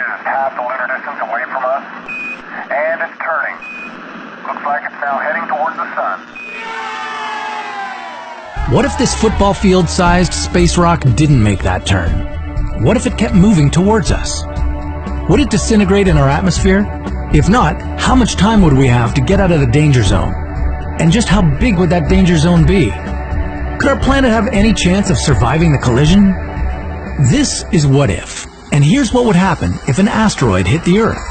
is half the lunar distance away from us, and it's turning. Looks like it's now heading towards the sun. What if this football field-sized space rock didn't make that turn? What if it kept moving towards us? Would it disintegrate in our atmosphere? If not, how much time would we have to get out of the danger zone? And just how big would that danger zone be? Could our planet have any chance of surviving the collision? This is What If, and here's what would happen if an asteroid hit the Earth.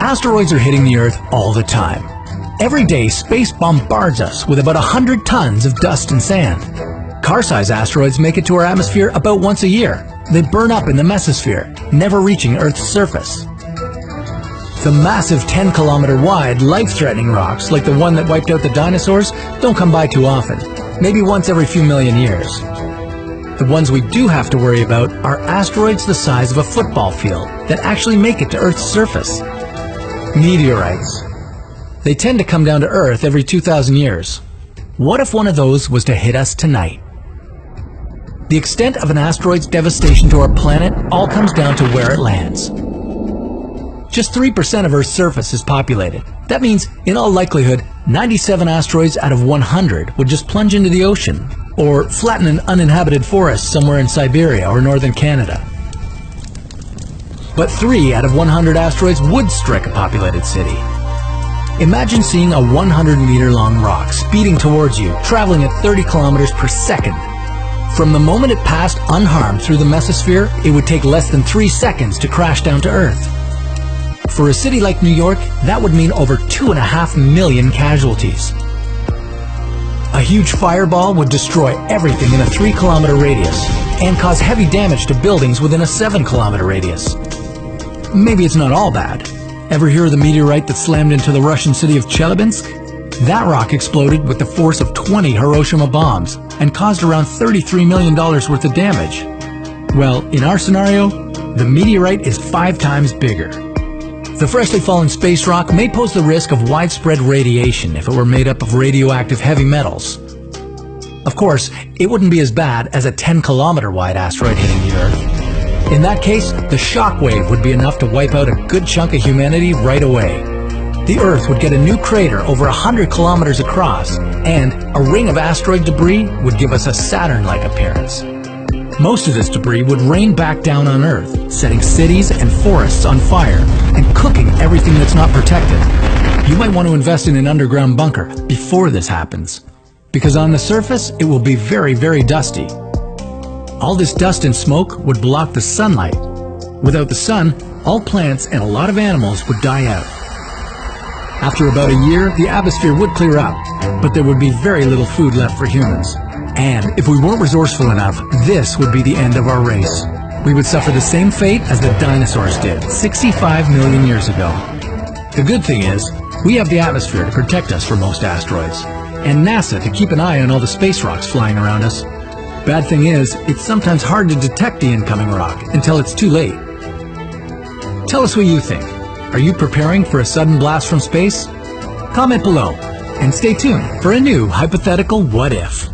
Asteroids are hitting the Earth all the time. Every day, space bombards us with about 100 tons of dust and sand. Car-sized asteroids make it to our atmosphere about once a year. They burn up in the mesosphere, never reaching Earth's surface. The massive 10-kilometer wide, life-threatening rocks, like the one that wiped out the dinosaurs, don't come by too often, maybe once every few million years. The ones we do have to worry about are asteroids the size of a football field that actually make it to Earth's surface. Meteorites. They tend to come down to Earth every 2,000 years. What if one of those was to hit us tonight? The extent of an asteroid's devastation to our planet all comes down to where it lands. Just 3% of Earth's surface is populated. That means, in all likelihood, 97 asteroids out of 100 would just plunge into the ocean, or flatten an uninhabited forest somewhere in Siberia or northern Canada. But 3 out of 100 asteroids would strike a populated city. Imagine seeing a 100-meter-long rock speeding towards you, traveling at 30 kilometers per second. From the moment it passed unharmed through the mesosphere, it would take less than 3 seconds to crash down to Earth. For a city like New York, that would mean over 2.5 million casualties. A huge fireball would destroy everything in a 3-kilometer radius and cause heavy damage to buildings within a 7-kilometer radius. Maybe it's not all bad. Ever hear of the meteorite that slammed into the Russian city of Chelyabinsk? That rock exploded with the force of 20 Hiroshima bombs and caused around $33 million worth of damage. Well, in our scenario, the meteorite is 5 times bigger. The freshly fallen space rock may pose the risk of widespread radiation if it were made up of radioactive heavy metals. Of course, it wouldn't be as bad as a 10-kilometer wide asteroid hitting the Earth. In that case, the shock wave would be enough to wipe out a good chunk of humanity right away. The Earth would get a new crater over 100 kilometers across, and a ring of asteroid debris would give us a Saturn-like appearance. Most of this debris would rain back down on Earth, setting cities and forests on fire, and cooking everything that's not protected. You might want to invest in an underground bunker before this happens, because on the surface, it will be very, very dusty. All this dust and smoke would block the sunlight. Without the sun, all plants and a lot of animals would die out. After about a year, the atmosphere would clear up, but there would be very little food left for humans. And if we weren't resourceful enough, this would be the end of our race. We would suffer the same fate as the dinosaurs did 65 million years ago. The good thing is, we have the atmosphere to protect us from most asteroids, and NASA to keep an eye on all the space rocks flying around us. Bad thing is, it's sometimes hard to detect the incoming rock until it's too late. Tell us what you think. Are you preparing for a sudden blast from space? Comment below, and stay tuned for a new hypothetical What If.